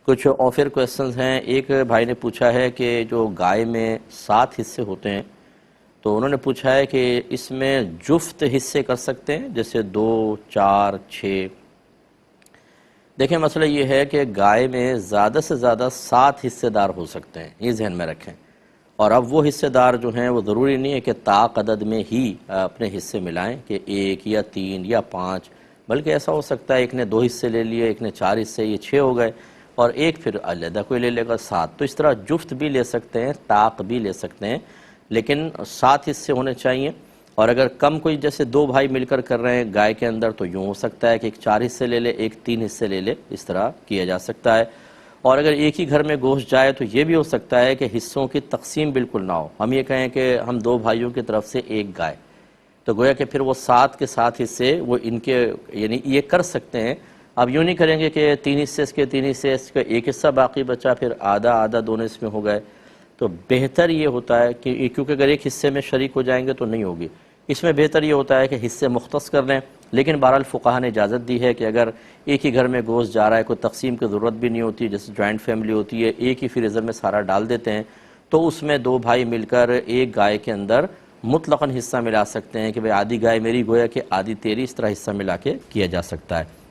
کچھ اور پھر کویسچنز ہیں. ایک بھائی نے پوچھا ہے کہ جو گائے میں 7 حصے ہوتے ہیں تو انہوں نے پوچھا ہے کہ اس میں جفت حصے کر سکتے ہیں جیسے 2 4 6. دیکھیں مسئلہ یہ ہے کہ گائے میں زیادہ سے زیادہ 7 حصے دار ہو سکتے ہیں، یہ ذہن میں رکھیں. اور اب وہ حصے دار جو ہیں وہ ضروری نہیں ہے کہ طاق عدد میں ہی اپنے حصے ملائیں کہ 1 یا 3 یا 5، بلکہ ایسا ہو سکتا ہے ایک نے 2 حصے لے لیے، ایک نے 4 حصے، یہ 6 ہو گئے، اور ایک پھر علیحدہ کوئی لے لے گا 7. تو اس طرح جفت بھی لے سکتے ہیں، طاق بھی لے سکتے ہیں، لیکن 7 حصے ہونے چاہیے. اور اگر کم کوئی جیسے 2 بھائی مل کر رہے ہیں گائے کے اندر تو یوں ہو سکتا ہے کہ ایک 4 حصے لے لے، ایک 3 حصے لے لے، اس طرح کیا جا سکتا ہے. اور اگر ایک ہی گھر میں گوشت جائے تو یہ بھی ہو سکتا ہے کہ حصوں کی تقسیم بالکل نہ ہو. ہم یہ کہیں کہ ہم 2 بھائیوں کی طرف سے ایک گائے، تو گویا کہ پھر وہ 7 کے 7 حصے وہ ان کے یعنی یہ کر سکتے ہیں. اب یوں نہیں کریں گے کہ 3 حصے اس کے، 3 حصے اس کے، ایک حصہ باقی بچا، پھر آدھا آدھا دونوں اس میں ہو گئے. تو بہتر یہ ہوتا ہے کہ کیونکہ اگر ایک حصے میں شریک ہو جائیں گے تو نہیں ہوگی، اس میں بہتر یہ ہوتا ہے کہ حصے مختص کر لیں. لیکن بہرحال فقہا نے اجازت دی ہے کہ اگر ایک ہی گھر میں گوشت جا رہا ہے، کوئی تقسیم کی ضرورت بھی نہیں ہوتی، جیسے جوائنٹ فیملی ہوتی ہے، ایک ہی فریزر میں سارا ڈال دیتے ہیں، تو اس میں 2 بھائی مل کر ایک گائے کے اندر مطلقاً حصہ ملا سکتے ہیں کہ بھئی آدھی گائے میری گویا کہ آدھی تیری، اس طرح حصہ ملا کے کیا جا سکتا ہے.